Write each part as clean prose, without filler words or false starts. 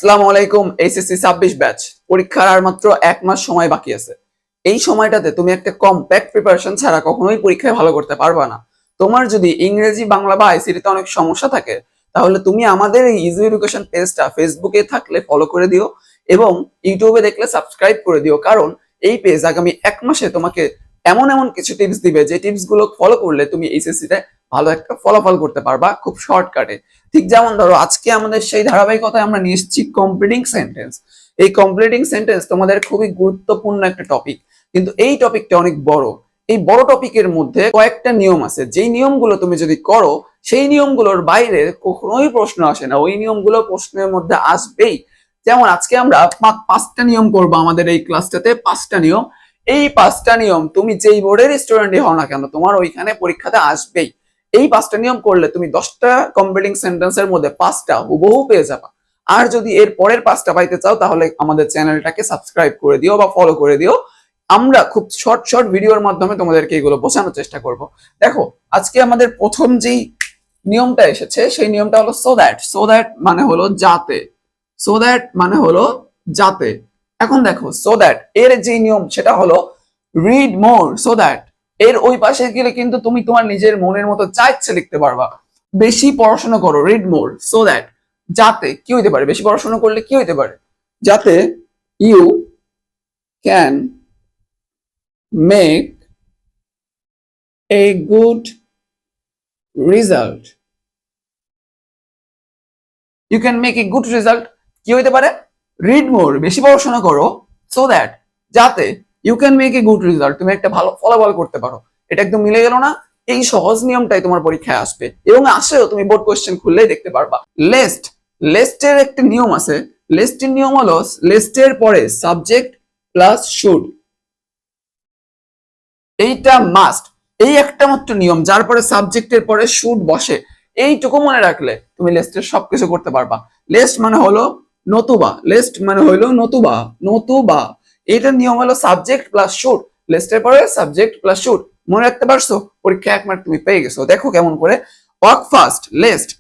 আসসালামু আলাইকুম। HSC 26 batch পরীক্ষার আর মাত্র 1 মাস সময় বাকি আছে। এই সময়টাতে তুমি একটা কম্প্যাক্ট প্রিপারেশন ছাড়া কখনোই পরীক্ষায় ভালো করতে পারবা না। তোমার যদি ইংরেজি, বাংলা বা আইসিটি তে অনেক সমস্যা থাকে, তাহলে তুমি আমাদের এই ইজি এডুকেশন পেজটা ফেসবুকে থাকলে ফলো করে দিও এবং ইউটিউবে দেখলে সাবস্ক্রাইব করে দিও, কারণ এই পেজ আগামী 1 মাসে তোমাকে এমন এমন কিছু টিপস দিবে যে টিপস গুলো ফলো করলে তুমি এইচএসসি তে ভালো একটা ফলাফল করতে পারবা খুব শর্টকাটে। ঠিক যেমন ধরো, আজকে আমাদের সেই ধারাবাহিকতায় আমরা নিয়ে এসেছি কমপ্লিটিং সেন্টেন্স। এই কমপ্লিটিং সেন্টেন্স তোমাদের খুবই গুরুত্বপূর্ণ একটা টপিক, কিন্তু এই টপিকটা অনেক বড়। এই বড় টপিকের মধ্যে কয়েকটা নিয়ম আছে, যেই নিয়মগুলো তুমি যদি করো সেই নিয়মগুলোর বাইরে কখনোই প্রশ্ন আসে না, ওই নিয়মগুলো প্রশ্নের মধ্যে আসবেই। যেমন আজকে আমরা 5টা নিয়ম করবো আমাদের এই ক্লাসটাতে, 5টা নিয়ম। এই 5টা নিয়ম তুমি যেই বোর্ডের স্টুডেন্টই হও না কেন, তোমার ওইখানে পরীক্ষাতে আসবেই। এই 5টা নিয়ম করলে তুমি 10টা কমপ্লিটিং সেন্টেন্সের মধ্যে 5টা হুবহু পেয়ে যাবা। আর যদি এর পরের 5টা পাইতে চাও, তাহলে আমাদের চ্যানেলটাকে সাবস্ক্রাইব করে দিও বা ফলো করে দিও। আমরা খুব শর্ট শর্ট ভিডিওর মাধ্যমে তোমাদেরকে এগুলো বোঝানোর চেষ্টা করব। দেখো, আজকে আমাদের প্রথম যেই নিয়মটা এসেছে সেই নিয়মটা হলো সো দ্যাট। সো দ্যাট মানে হলো যাতে। সো দ্যাট মানে হলো যাতে। এখন দেখো, সো দ্যাট এর যে নিয়ম সেটা হলো রিড মোর সো দ্যাট। এর ওই পাশে গেলে কিন্তু তুমি তোমার নিজের মনের মতো যা ইচ্ছে লিখতে পারবা। বেশি পড়াশোনা করো, রিড মোর সো দ্যাট। যাতে কি হইতে পারে, বেশি পড়াশোনা করলে কি হইতে পারে? যাতে you can make a good result. You can make a good result কি হইতে পারে? রিড মোর, বেশি পড়াশোনা করো, সো দ্যাট যাতে you can make a good result, তুমি একটা ভালো ফলাফল করতে পারো। এটা একদম মিলে গেল না? এই সহজ নিয়মটাই তোমার পরীক্ষায় আসবে এবং আসেও, তুমি বোর্ড কোশ্চেন খুললেই দেখতে পারবা। লেস্ট। লেস্টের একটা নিয়ম আছে। লেস্টের নিয়ম হলো লেস্টের পরে সাবজেক্ট প্লাস শুড। এইটা মাস্ট। এই একটা মাত্র নিয়ম, যার পরে সাবজেক্টের পরে শুড বসে, এইটুকু মনে রাখলে তুমি লেস্টের সবকিছু করতে পারবা। লেস্ট মানে হলো নতুবা, লেস্ট মানে হলো নতুবা, নতুবা। এইটার নিয়ম হলো সাবজেক্ট প্লাস শুড। লেস্টের পরে সাবজেক্ট প্লাস শুড। মনে রাখতে পারছো? পরীক্ষা 1 মার্ক তুমি পেয়ে গেছো। দেখো কেমন করে। Walk fast, lest.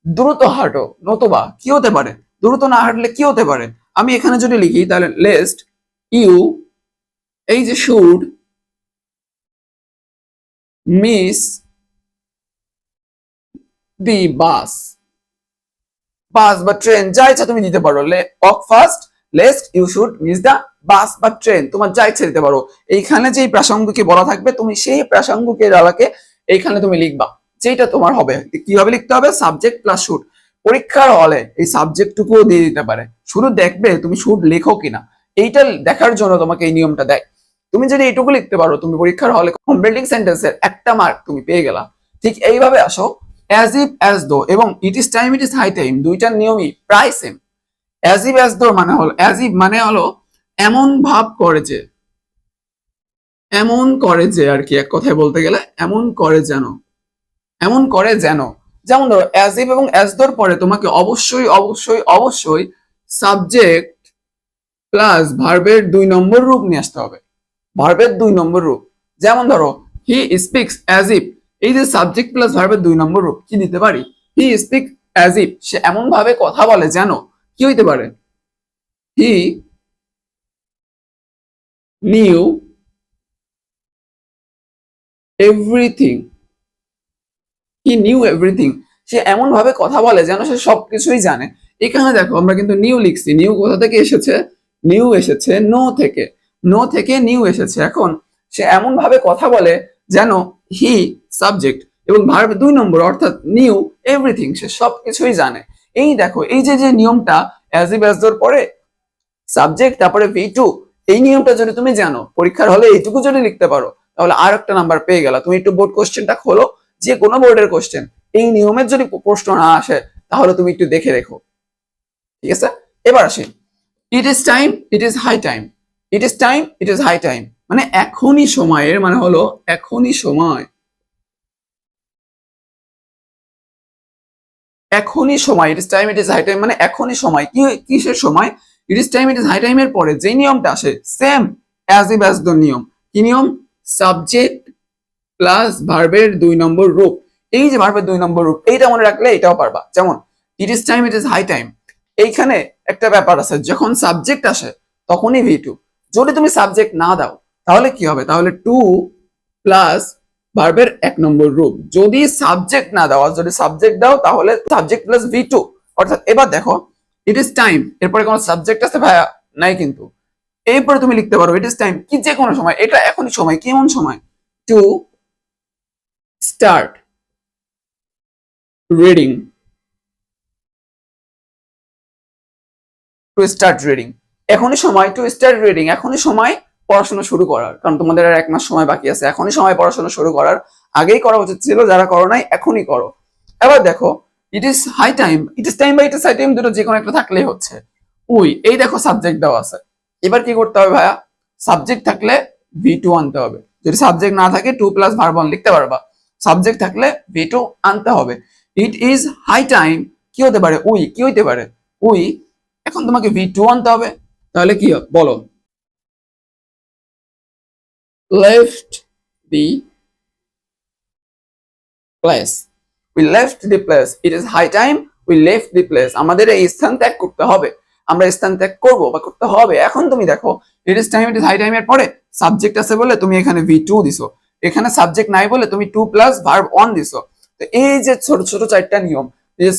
দ্রুত হাঁটো, নতুবা কি হতে পারে? দ্রুত না হাঁটলে কি হতে পারে? আমি এখানে যদি লিখি তাহলে লেস্ট ইউ, এই যে শুড মিস দি বাস। বাস বা ট্রেন, যা ইচ্ছা তুমি দিতে পারো। Walk fast, lest you should miss the bus বা ট্রেন, তোমার যা ইচ্ছা দিতে পারো। এইখানে যেই প্রাসঙ্গিকে বলা থাকবে তুমি সেই প্রাসঙ্গিকের আলাকে এইখানে তুমি লিখবা, যেটা তোমার হবে। কিভাবে লিখতে হবে? Subject plus should. পরীক্ষার হলে এই সাবজেক্টটুকুও দিয়ে দিতে পারে, শুধু দেখবে তুমি শুড লেখো কিনা। এইটা দেখার জন্য তোমাকে এই নিয়মটা দেয়। তুমি যদি এইটুকু লিখতে পারো, তুমি পরীক্ষার হলে কমপ্লিটিং সেন্টেন্সের 1টা মার্ক তুমি পেয়ে গেলা। ঠিক এইভাবে আসো। অ্যাজ ইফ অ্যাজ দো এবং it is time it is high time, দুইটার নিয়মই প্রায় সেম। অ্যাজ ইফ অ্যাজ দো মানে হলো, অ্যাজ ইফ মানে হলো এমন ভাব করে যে, এমন করে যে আর কি, এক কথায় বলতে গেলে এমন করে যেন, এমন করে যেন। যেমন ধরো, অ্যাজ ইফ এবং অ্যাজ দোর পরে তোমাকে অবশ্যই অবশ্যই অবশ্যই সাবজেক্ট প্লাস ভার্বের 2 নম্বর রূপ নিয়ে আসতে হবে। ভার্বের 2 নম্বর রূপ। যেমন ধরো, হি স্পিক্স অ্যাজ ইফ, এই যে সাবজেক্ট প্লাস ভার্বের 2 নম্বর রূপ কি দিতে পারি? হি স্পিক্স অ্যাজ ইফ, সে এমন ভাবে কথা বলে যেন কি হইতে পারে? He knew everything. He knew everything, সে এমন ভাবে কথা বলে যেন সে সবকিছুই জানে। এখানে দেখো, আমরা কিন্তু নিউ লিখছি। নিউ কোথা থেকে এসেছে? নিউ এসেছে নো থেকে। নো থেকে নিউ এসেছে। এখন সে এমন ভাবে কথা বলে যেন হি সাবজেক্ট এবং ভার্ব 2 নম্বর অর্থাৎ নিউ এভরিথিং, সে সবকিছুই জানে। এই দেখো, এই যে যে নিয়মটা, অ্যাজ ইফ অ্যাজ দোর পরে সাবজেক্ট তারপরে ভি2, এই নিয়মটা যদি তুমি জানো, পরীক্ষার হলে এইটুকু যদি লিখতে পারো, তাহলে আর একটা নাম্বার পেয়ে গেলা। তুমি একটু বোর্ড কোশ্চেনটা খোলো, যে কোনো বোর্ডের কোশ্চেন, এই নিয়মের যদি প্রশ্ন না আসে তাহলে তুমি একটু দেখে রেখো। ঠিক আছে, এবার আসি। It is time it is high time. It is time it is high time মানে এখনই সময়ের মানে হলো এখনই সময়। এখনই সময়, it is time it is high time মানে এখনই সময়। কি কিসের সময়? It is time it is high টাইমের পরে যে নিয়মটা আসে same as if as the নিয়ম। কি নিয়ম? সাবজেক্ট প্লাস ভার্বের 2 নম্বর রূপ। এই যে ভার্বের 2 নম্বর রূপ, এইটা মনে রাখলে এটাও পারবা। যেমন it is time it is high time, এইখানে একটা ব্যাপার আছে, যখন সাবজেক্ট আসে তখনই V2। যদি তুমি সাবজেক্ট না দাও তাহলে কি হবে, তাহলে টু প্লাস ভার্বের 1 নম্বর রূপ। যদি সাবজেক্ট না দাও, যদি সাবজেক্ট দাও তাহলে সাবজেক্ট প্লাস V2। অর্থাৎ এবার দেখো ইট ইজ টাইম, এরপরে কোনো সাবজেক্ট আছে ভাইয়া নাই কিন্তু, এরপরে তুমি লিখতে পারো ইট ইজ টাইম কি যে কোনো সময়, এটা এখনই সময়, কেমন সময়, to start reading, to start reading, এখনই সময় টু স্টার্ট রিডিং, এখনই সময় পড়াশোনা শুরু করার, কারণ তোমাদের আর 1 মাস সময় বাকি আছে, এখনই সময় পড়াশোনা শুরু করার, আগেই করা উচিত ছিল, যারা করো নাই এখনই করো। এবার দেখো it is high time, it is time বা ইট ইজ হাই টাইম দুটো যে কোনো একটা থাকলেই হচ্ছে। উই, এই দেখো সাবজেক্ট দেওয়া আছে, এবার কি করতে হবে ভাইয়া, সাবজেক্ট থাকলে V2 আনতে হবে, যদি সাবজেক্ট না থাকে টু প্লাস ভার্ব অন লিখতে পারবা, সাবজেক্ট থাকলে V2 আনতে হবে। ইট ইজ হাই টাইম কি হতে পারে, উই, কি হইতে পারে, উই, এখন তোমাকে V2 আনতে হবে, তাহলে কি বলো, left the place, we left the place, it is high time we left the place, আমাদের এই স্থান ত্যাগ করতে হবে, আমরা স্থান ত্যাগ করব বা করতে হবে। এখন তুমি দেখো it is time, it is high time এর পরে সাবজেক্ট আছে বলে তুমি এখানে V2 দিছো, এখানে সাবজেক্ট নাই বলে তুমি টু প্লাস ভার্ব অন দিছো। তো এই যে ছোট ছোট 4টা নিয়ম,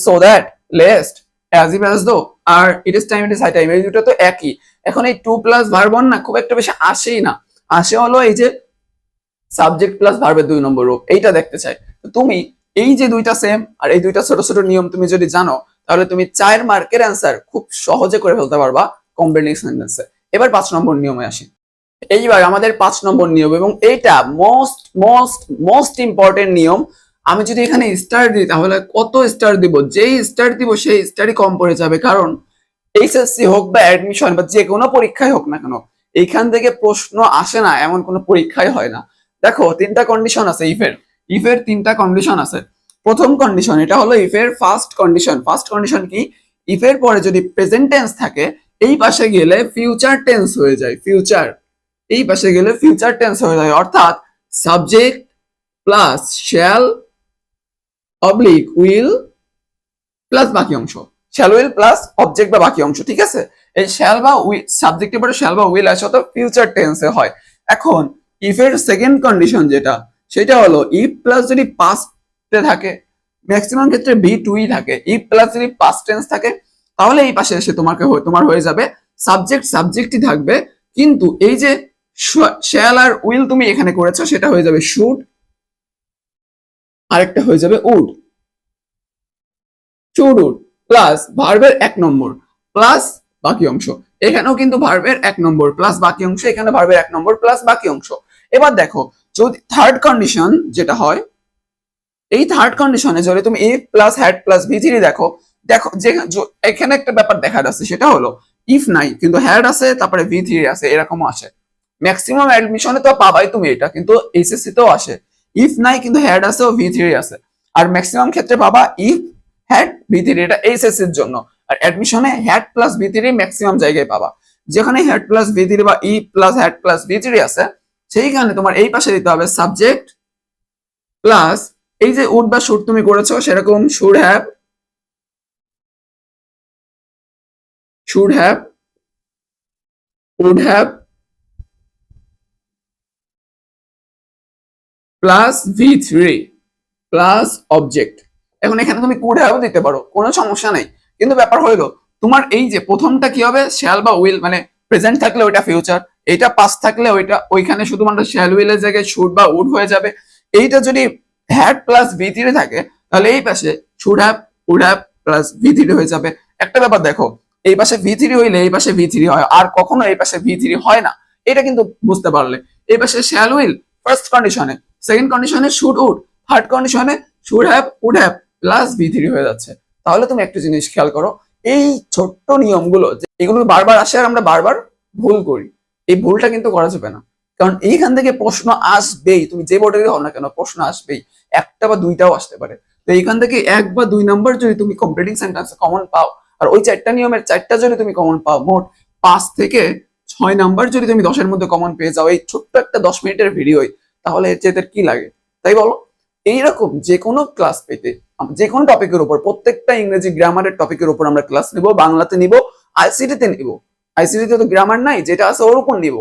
so that, lest, as if as though আর it is time, it is high time, এই দুটো তো একই। এখন এই টু প্লাস ভার্ব অন না খুব একটা বেশি আসেই না, আসে হলো এই যে সাবজেক্ট প্লাস ভার্বের 2 নম্বর রূপ, এইটা দেখতে চাই। তো তুমি এই যে দুইটা সেম আর এই দুইটা ছোট ছোট নিয়ম তুমি যদি জানো তাহলে তুমি 4 মার্কের অ্যান্সার খুব সহজে করে ফেলতে পারবা কম্বিনেশন সেন্টেন্সে। এবার 5 নম্বর নিয়মে আসি। এইবার আমাদের 5 নম্বর নিয়ম, এবং এইটা মোস্ট মোস্ট মোস্ট ইম্পর্টেন্ট নিয়ম। আমি যদি এখানে স্টার দিই তাহলে কত স্টার দিব, যেই স্টার দিব সেই স্টারই কম পড়ে যাবে, কারণ এইচএসসি হোক বা অ্যাডমিশন বা যে কোনো পরীক্ষায় হোক না কেন এইখান থেকে প্রশ্ন আসে না এমন কোনো পরীক্ষাই হয় না। দেখো 3টা কন্ডিশন আছে ইফের, ইফের 3টা কন্ডিশন আছে। প্রথম কন্ডিশন এটা হলো ইফের ফার্স্ট কন্ডিশন। ফার্স্ট কন্ডিশন কি, ইফের পরে যদি প্রেজেন্ট টেন্স থাকে এই পাশে গেলে ফিউচার টেন্স হয়ে যায়, ফিউচার, এই পাশে গেলে ফিউচার টেন্স হয়ে যায়, অর্থাৎ subject plus shall oblique will plus বাকি অংশ, শ্যাল উইল প্লাস অবজেক্ট বা বাকি অংশ, ঠিক আছে। এই শ্যাল বা উইল, সাবজেক্টের পরে শ্যাল বা উইল আসে তো ফিউচার টেন্সে হয়। এখন ইফ এর সেকেন্ড কন্ডিশন যেটা, সেটা হলো ইফ প্লাস যদি পাস্টে থাকে, ম্যাক্সিমাম ক্ষেত্রে V2 ই থাকে, ইফ প্লাস যদি পাস্ট টেন্স থাকে তাহলে এই পাশে এসে তোমার হয়ে যাবে সাবজেক্ট, সাবজেক্টই থাকবে, কিন্তু এই যে শ্যাল আর উইল তুমি এখানে করেছো সেটা হয়ে যাবে শুড, আরেকটা হয়ে যাবে উড, শুড উড প্লাস ভার্বের 1 নম্বর প্লাস বাকি অংশ, এখানেও কিন্তু ভার্বের 1 নম্বর প্লাস বাকি অংশ, এখানে ভার্বের 1 নম্বর প্লাস বাকি অংশ। এবার দেখো যদি থার্ড কন্ডিশন যেটা হয়, এই থার্ড কন্ডিশনে যদি তুমি এ প্লাস হ্যাড প্লাস V3 দেখো, দেখো যে এখানে একটা ব্যাপার দেখার আছে, সেটা হলো ইফ নাই কিন্তু হ্যাড আছে তারপরে V3 আছে, এরকমও আসে। ম্যাক্সিমাম অ্যাডমিশনে তো পাবাই তুমি এটা, কিন্তু এইচএসসি তেও আসে ইফ নাই কিন্তু হ্যাড আছে ও V3 আছে, আর ম্যাক্সিমাম ক্ষেত্রে পাবা ইফ হ্যাড V3, এটা এইচএসসি এর জন্য। আর অ্যাডমিশনে হ্যাড প্লাস V3 ম্যাক্সিমাম জায়গায় পাবা, যেখানে হ্যাড প্লাস V3 বা ই প্লাস হ্যাড প্লাস V3 আছে সেইখানে তোমার এই পাশে দিতে হবে সাবজেক্ট প্লাস এই যে উড বা শুড তুমি করেছো সেরকম should have, should have, would have plus V3 plus object. এখন এখানে তুমি কুড হ্যাভ দিতে পারো, কোনো সমস্যা নেই, কিন্তু ব্যাপার হইলো তোমার এই যে প্রথমটা কি হবে, শ্যাল বা উইল, মানে প্রেজেন্ট থাকলে ওইটা ফিউচার, এইটা পাস্ট থাকলে ওইটা ওইখানে শুধুমাত্র শ্যাল উইলের জায়গায় শুড বা উড হয়ে যাবে। এইটা যদি হ্যাড প্লাস V3 থাকে তাহলে এই পাশে should have, would have plus V3 হয়ে যাবে। একটা ব্যাপার দেখো, এই পাশে V3 হইলে এই পাশে V3 হয়, আর কখনো এই পাশে V3 হয় না, এটা কিন্তু বুঝতে পারলে। এই পাশে শ্যাল উইল ফার্স্ট কন্ডিশনে, সেকেন্ড কন্ডিশনে শুড উড, থার্ড কন্ডিশনে should have would have plus V3 হয়ে যাচ্ছে। তাহলে তুমি একটা জিনিস খেয়াল করো, এই ছোট্ট নিয়মগুলো এগুলো বারবার আসে আর আমরা বারবার ভুল করি, এই ভুলটা কিন্তু করা যাবে না, কারণ এইখান থেকে প্রশ্ন আসবেই, তুমি যে বোর্ডেরই হও না কেন প্রশ্ন আসবেই, একটা বা দুইটাও আসতে পারে। তো এইখান থেকে 1 বা 2 নাম্বার যদি তুমি কমপ্লিটিং সেন্টেন্সে কমন পাও, আর ওই 4টা নিয়মের 4টা যদি তুমি কমন পাও, মোট 5 থেকে 6 নাম্বার যদি তুমি 10-এর মধ্যে কমন পেয়ে যাও এই ছোট্ট একটা 10 মিনিটের ভিডিওই, তাহলে এর চেয়ে কি লাগে, তাই বলো। এইরকম যে কোনো ক্লাস পেতে যে কোনো টপিকের উপর, প্রত্যেকটা ইংরেজি গ্রামারের টপিকের উপর আমরা ক্লাস নিব, বাংলাতে নিব, আইসিটিতে নিব। আইসিটিতে তো গ্রামার নাই, যেটা আছে ওর উপর নিব।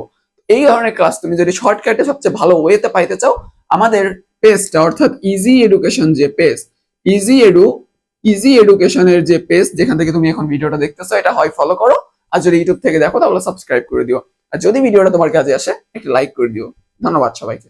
এই ধরনের ক্লাস তুমি যদি শর্টকাটে সবচেয়ে ভালো ওয়েতে পাইতে চাও, আমাদের পেজটা অর্থাৎ ইজি এডুকেশন যে পেজ, ইজি এডুকেশনের যে পেজ যেখান থেকে তুমি এখন ভিডিওটা দেখতেছো, এটা হয় ফলো করো, আর যদি ইউটিউব থেকে দেখো তাহলে সাবস্ক্রাইব করে দিও। আর যদি ভিডিওটা তোমার কাজে আসে একটা লাইক করে দিও। ধন্যবাদ সবাইকে।